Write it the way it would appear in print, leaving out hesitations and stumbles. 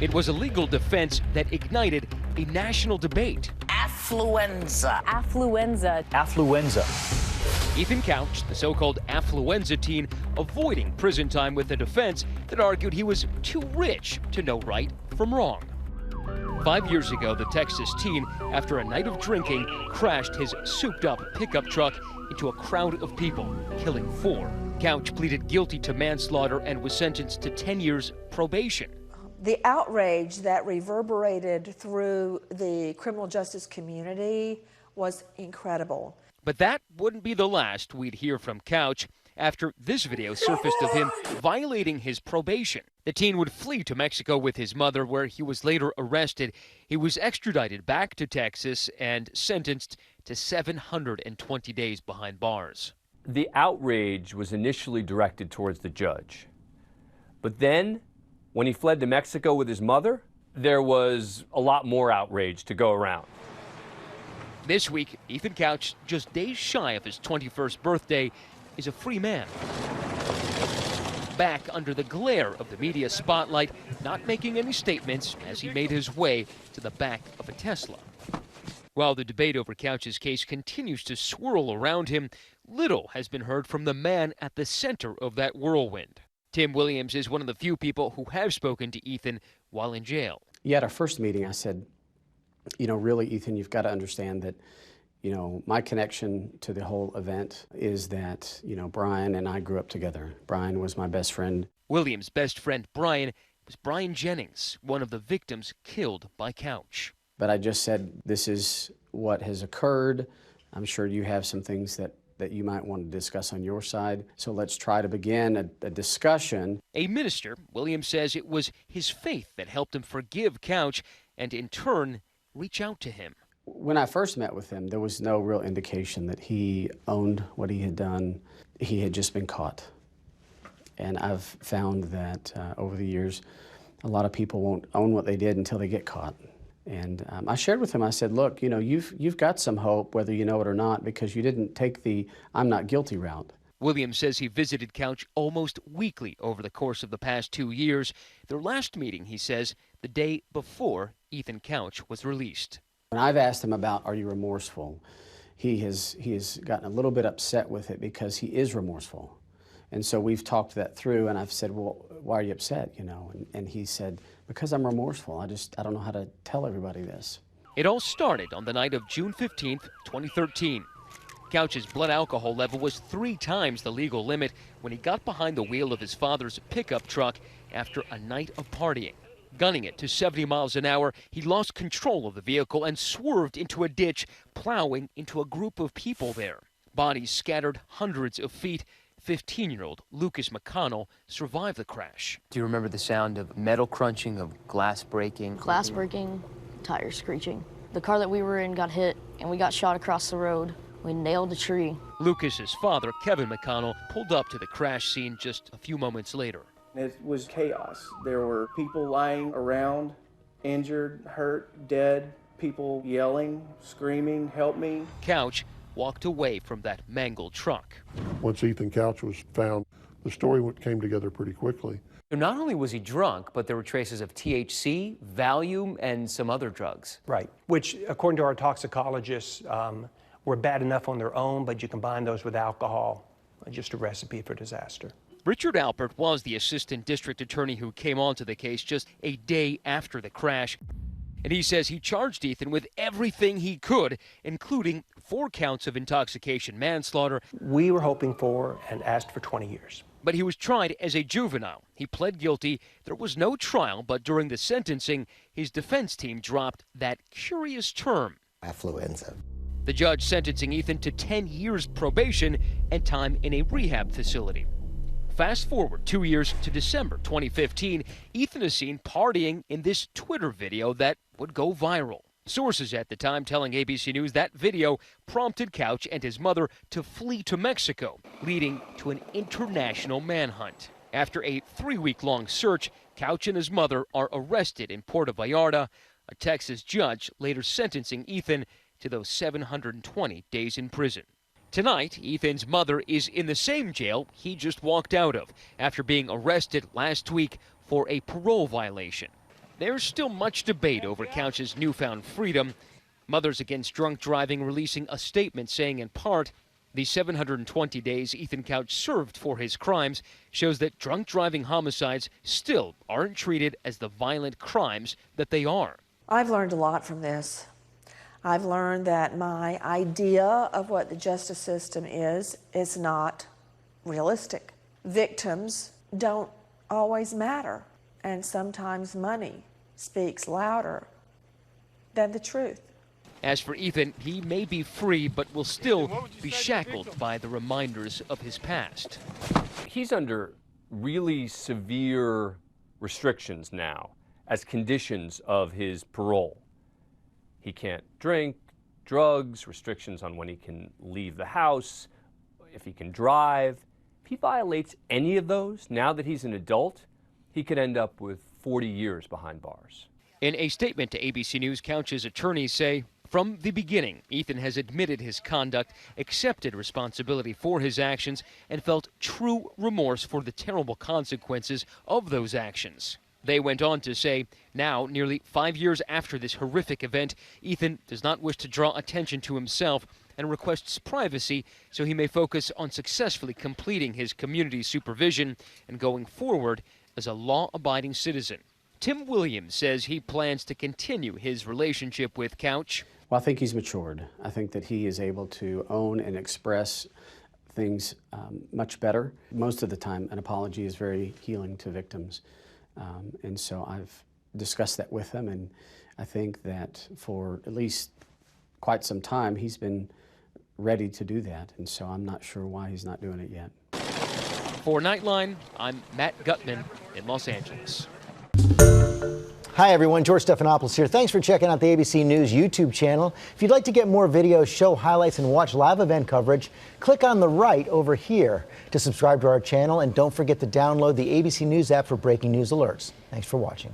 It was a legal defense that ignited a national debate. Affluenza. Affluenza. Affluenza. Ethan Couch, the so-called affluenza teen, avoiding prison time with a defense that argued he was too rich to know right from wrong. 5 years ago, the Texas teen, after a night of drinking, crashed his souped-up pickup truck into a crowd of people, killing 4. Couch pleaded guilty to manslaughter and was sentenced to 10 years probation. The outrage that reverberated through the criminal justice community was incredible. But that wouldn't be the last we'd hear from Couch after this video surfaced of him violating his probation. The teen would flee to Mexico with his mother, where he was later arrested. He was extradited back to Texas and sentenced to 720 days behind bars. The outrage was initially directed towards the judge. But then, when he fled to Mexico with his mother, there was a lot more outrage to go around. This week, Ethan Couch, just days shy of his 21st birthday, is a free man. Back under the glare of the media spotlight, not making any statements as he made his way to the back of a Tesla. While the debate over Couch's case continues to swirl around him, little has been heard from the man at the center of that whirlwind. Tim Williams is one of the few people who have spoken to Ethan while in jail. Yeah, at our first meeting, I said, you know, really, Ethan, you've got to understand that, you know, my connection to the whole event is that, you know, Brian and I grew up together. Brian was my best friend. Williams' best friend, Brian, was Brian Jennings, one of the victims killed by Couch. But I just said, this is what has occurred. I'm sure you have some things that you might want to discuss on your side. So let's try to begin a discussion. A minister, Williams says it was his faith that helped him forgive Couch and in turn reach out to him. When I first met with him, there was no real indication that he owned what he had done. He had just been caught. And I've found that over the years, a lot of people won't own what they did until they get caught. And I shared with him, I said, look, you know, you've got some hope, whether you know it or not, because you didn't take the I'm not guilty route. Williams says he visited Couch almost weekly over the course of the past 2 years. Their last meeting, he says, the day before Ethan Couch was released. When I've asked him about, are you remorseful, he has gotten a little bit upset with it because he is remorseful. And so we've talked that through, and I've said, well, why are you upset, you know? And he said, because I'm remorseful. I don't know how to tell everybody this. It all started on the night of June 15th, 2013. Couch's blood alcohol level was 3 times the legal limit when he got behind the wheel of his father's pickup truck after a night of partying. Gunning it to 70 miles an hour, he lost control of the vehicle and swerved into a ditch, plowing into a group of people there. Bodies scattered hundreds of feet. 15-year-old Lucas McConnell survived the crash. Do you remember the sound of metal crunching, of glass breaking? Glass breaking, tires screeching. The car that we were in got hit, and we got shot across the road. We nailed a tree. Lucas's father, Kevin McConnell, pulled up to the crash scene just a few moments later. It was chaos. There were people lying around, injured, hurt, dead, people yelling, screaming, help me. Couch walked away from that mangled truck. Once Ethan Couch was found, the story came together pretty quickly. Not only was he drunk, but there were traces of THC, Valium, and some other drugs. Right, which, according to our toxicologists, were bad enough on their own, but you combine those with alcohol, just a recipe for disaster. Richard Alpert was the assistant district attorney who came onto the case just a day after the crash. And he says he charged Ethan with everything he could, including 4 counts of intoxication manslaughter. We were hoping for and asked for 20 years. But he was tried as a juvenile. He pled guilty. There was no trial, but during the sentencing, his defense team dropped that curious term, Affluenza. The judge sentencing Ethan to 10 years probation and time in a rehab facility. Fast forward 2 years to December 2015, Ethan is seen partying in this Twitter video that would go viral. Sources at the time telling ABC News that video prompted Couch and his mother to flee to Mexico, leading to an international manhunt. After a 3-week-long search, Couch and his mother are arrested in Puerto Vallarta, a Texas judge later sentencing Ethan to those 720 days in prison. Tonight, Ethan's mother is in the same jail he just walked out of after being arrested last week for a parole violation. There's still much debate over Couch's newfound freedom. Mothers Against Drunk Driving releasing a statement saying, in part, the 720 days Ethan Couch served for his crimes shows that drunk driving homicides still aren't treated as the violent crimes that they are. I've learned a lot from this. I've learned that my idea of what the justice system is not realistic. Victims don't always matter, and sometimes money speaks louder than the truth. As for Ethan, he may be free, but will still be shackled by the reminders of his past. He's under really severe restrictions now as conditions of his parole. He can't drink, drugs, restrictions on when he can leave the house, if he can drive. If he violates any of those, now that he's an adult, he could end up with 40 years behind bars. In a statement to ABC News, Couch's attorneys say, from the beginning, Ethan has admitted his conduct, accepted responsibility for his actions, and felt true remorse for the terrible consequences of those actions. They went on to say, now, nearly 5 years after this horrific event, Ethan does not wish to draw attention to himself and requests privacy so he may focus on successfully completing his community supervision and going forward as a law-abiding citizen. Tim Williams says he plans to continue his relationship with Couch. Well, I think he's matured. I think that he is able to own and express things much better. Most of the time, an apology is very healing to victims. And so I've discussed that with him, and I think that for at least quite some time, he's been ready to do that. And so I'm not sure why he's not doing it yet. For Nightline, I'm Matt Gutman in Los Angeles. Hi everyone, George Stephanopoulos here. Thanks for checking out the ABC News YouTube channel. If you'd like to get more videos, show highlights, and watch live event coverage, click on the right over here to subscribe to our channel, and don't forget to download the ABC News app for breaking news alerts. Thanks for watching.